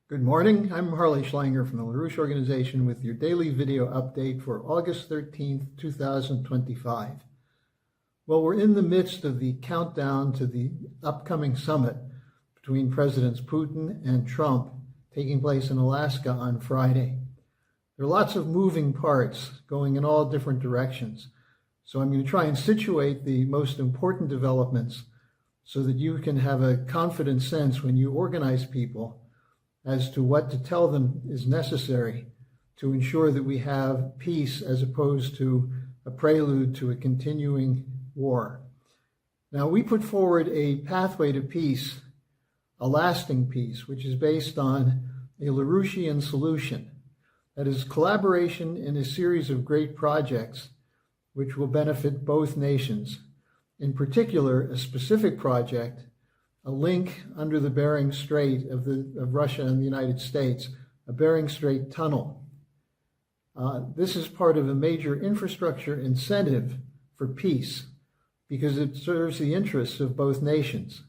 Good morning. I'm Harley Schlanger from the LaRouche Organization with your daily video update for August 13th, 2025. Well, we're in the midst of the countdown to the upcoming summit between Presidents Putin and Trump taking place in Alaska on Friday. There are lots of moving parts going in all different directions. So I'm going to try and situate the most important developments so that you can have a confident sense when you organize people as to what to tell them is necessary to ensure that we have peace as opposed to a prelude to a continuing war. Now, we put forward a pathway to peace, a lasting peace, which is based on a LaRouchian solution. That is collaboration in a series of great projects which will benefit both nations. In particular, a specific project, a link under the Bering Strait of Russia and the United States, a Bering Strait tunnel. This is part of a major infrastructure incentive for peace because it serves the interests of both nations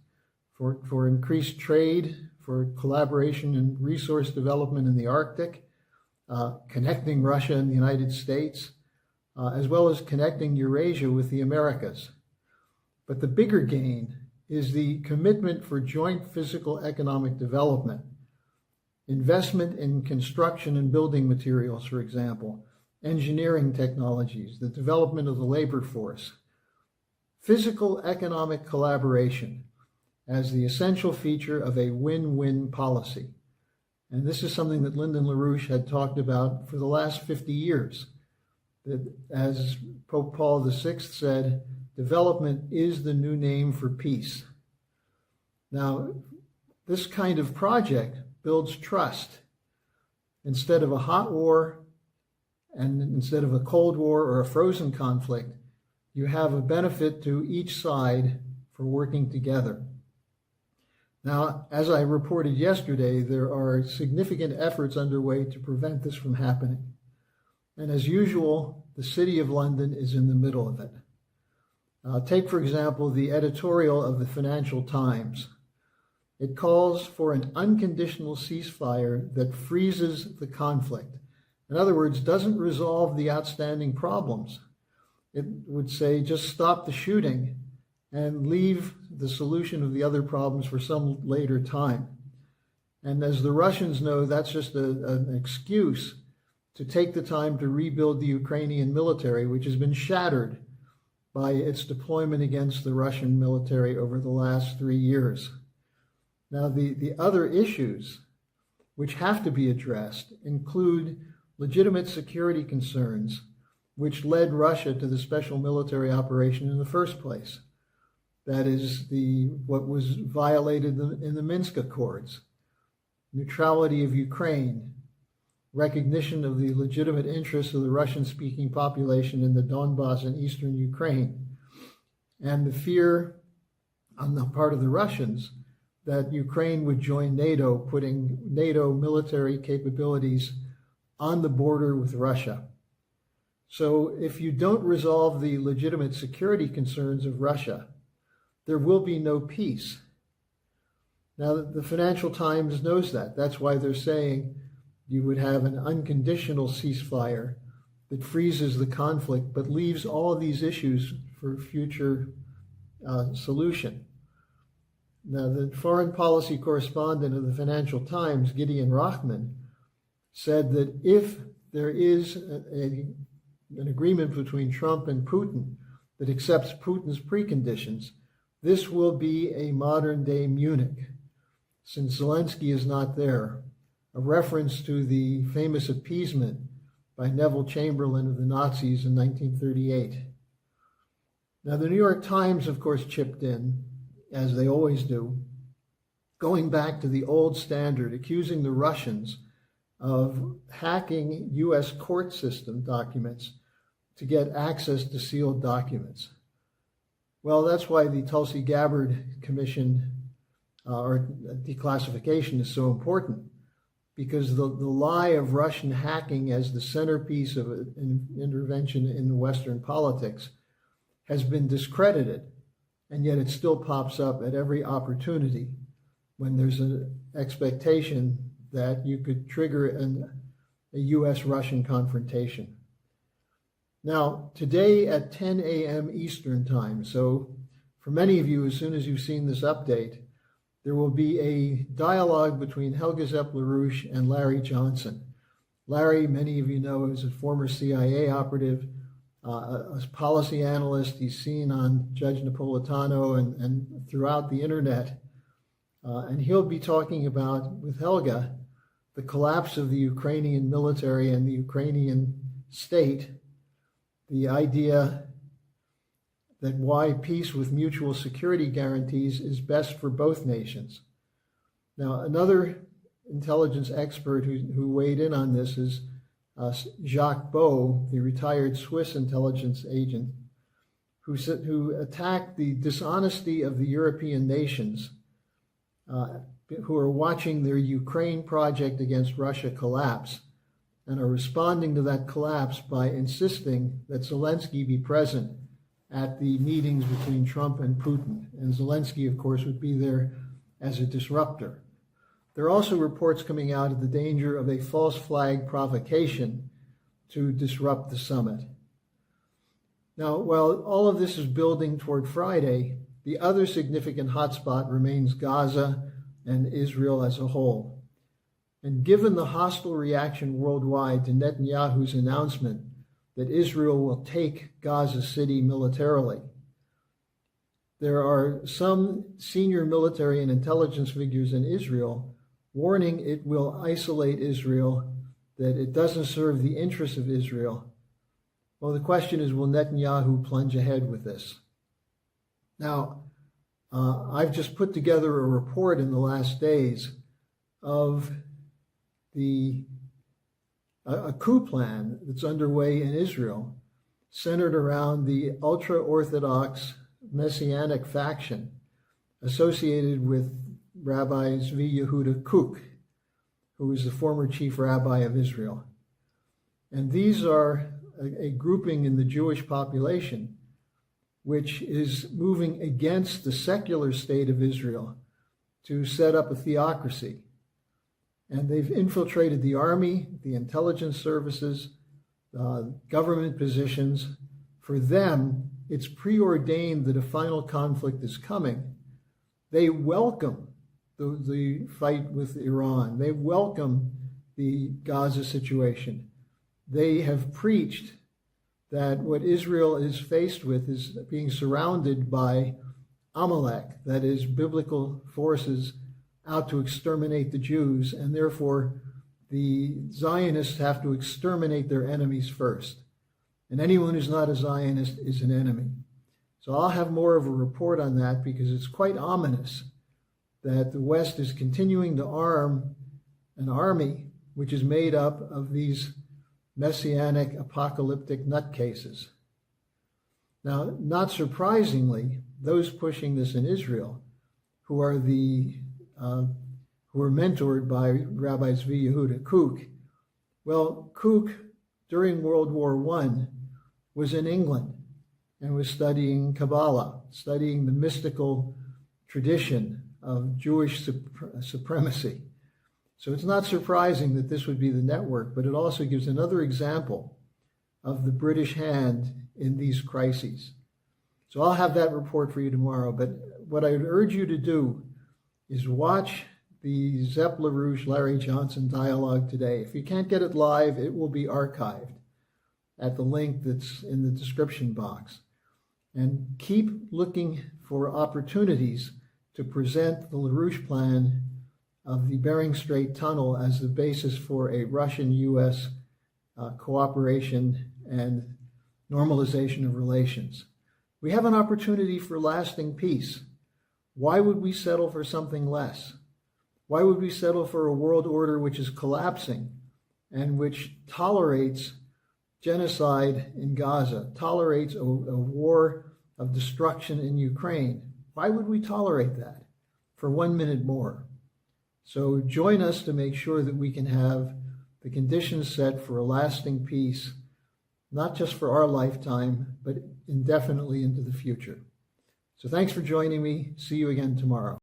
for increased trade, for collaboration and resource development in the Arctic, connecting Russia and the United States, as well as connecting Eurasia with the Americas. But the bigger gain is the commitment for joint physical economic development, investment in construction and building materials, for example, engineering technologies, the development of the labor force, physical economic collaboration as the essential feature of a win-win policy. And this is something that Lyndon LaRouche had talked about for the last 50 years. That, as Pope Paul VI said, development is the new name for peace. Now, this kind of project builds trust. Instead of a hot war and instead of a cold war or a frozen conflict, you have a benefit to each side for working together. Now, as I reported yesterday, there are significant efforts underway to prevent this from happening. And as usual, the City of London is in the middle of it. Take, for example, the editorial of the Financial Times. It calls for an unconditional ceasefire that freezes the conflict. In other words, doesn't resolve the outstanding problems. It would say just stop the shooting and leave the solution of the other problems for some later time. And as the Russians know, that's just an excuse to take the time to rebuild the Ukrainian military, which has been shattered by its deployment against the Russian military over the last 3 years. Now, the other issues which have to be addressed include legitimate security concerns, which led Russia to the special military operation in the first place. That is what was violated in the Minsk Accords, neutrality of Ukraine, recognition of the legitimate interests of the Russian-speaking population in the Donbass and eastern Ukraine, and the fear on the part of the Russians that Ukraine would join NATO, putting NATO military capabilities on the border with Russia. So if you don't resolve the legitimate security concerns of Russia, there will be no peace. Now, the Financial Times knows that. That's why they're saying you would have an unconditional ceasefire that freezes the conflict, but leaves all of these issues for future solution. Now, the foreign policy correspondent of the Financial Times, Gideon Rachman, said that if there is an agreement between Trump and Putin that accepts Putin's preconditions, this will be a modern-day Munich, since Zelensky is not there. A reference to the famous appeasement by Neville Chamberlain of the Nazis in 1938. Now, the New York Times, of course, chipped in, as they always do, going back to the old standard, accusing the Russians of hacking U.S. court system documents to get access to sealed documents. Well, that's why the Tulsi Gabbard Commission or declassification is so important, because the lie of Russian hacking as the centerpiece of an intervention in Western politics has been discredited, and yet it still pops up at every opportunity when there's an expectation that you could trigger a U.S.-Russian confrontation. Now, today at 10 a.m. Eastern Time, so for many of you, as soon as you've seen this update, there will be a dialogue between Helga Zepp-LaRouche and Larry Johnson. Larry, many of you know, is a former CIA operative, a policy analyst. He's seen on Judge Napolitano and throughout the internet. And he'll be talking about, with Helga, the collapse of the Ukrainian military and the Ukrainian state, the idea that why peace with mutual security guarantees is best for both nations. Now, another intelligence expert who weighed in on this is Jacques Beau, the retired Swiss intelligence agent, who attacked the dishonesty of the European nations who are watching their Ukraine project against Russia collapse and are responding to that collapse by insisting that Zelensky be present at the meetings between Trump and Putin. And Zelensky, of course, would be there as a disruptor. There are also reports coming out of the danger of a false flag provocation to disrupt the summit. Now, while all of this is building toward Friday, the other significant hotspot remains Gaza and Israel as a whole. And given the hostile reaction worldwide to Netanyahu's announcement that Israel will take Gaza City militarily, there are some senior military and intelligence figures in Israel warning it will isolate Israel, that it doesn't serve the interests of Israel. Well, the question is, will Netanyahu plunge ahead with this? Now, I've just put together a report in the last days of a coup plan that's underway in Israel, centered around the ultra-Orthodox Messianic faction associated with Rabbi Zvi Yehuda Kook, who is the former chief rabbi of Israel. And these are a grouping in the Jewish population which is moving against the secular state of Israel to set up a theocracy. And they've infiltrated the army, the intelligence services, government positions. For them, it's preordained that a final conflict is coming. They welcome the fight with Iran. They welcome the Gaza situation. They have preached that what Israel is faced with is being surrounded by Amalek, that is, biblical forces out to exterminate the Jews, and therefore the Zionists have to exterminate their enemies first. And anyone who's not a Zionist is an enemy. So I'll have more of a report on that, because it's quite ominous that the West is continuing to arm an army which is made up of these messianic apocalyptic nutcases. Now, not surprisingly, those pushing this in Israel, who are mentored by Rabbi Zvi Yehuda Kook. Well, Kook, during World War I, was in England and was studying Kabbalah, studying the mystical tradition of Jewish supremacy. So it's not surprising that this would be the network, but it also gives another example of the British hand in these crises. So I'll have that report for you tomorrow, but what I would urge you to do is watch the Zepp-LaRouche Larry Johnson dialogue today. If you can't get it live, it will be archived at the link that's in the description box. And keep looking for opportunities to present the LaRouche plan of the Bering Strait Tunnel as the basis for a Russian-U.S. cooperation and normalization of relations. We have an opportunity for lasting peace. Why would we settle for something less? Why would we settle for a world order which is collapsing and which tolerates genocide in Gaza, tolerates a war of destruction in Ukraine? Why would we tolerate that for 1 minute more? So join us to make sure that we can have the conditions set for a lasting peace, not just for our lifetime, but indefinitely into the future. So thanks for joining me. See you again tomorrow.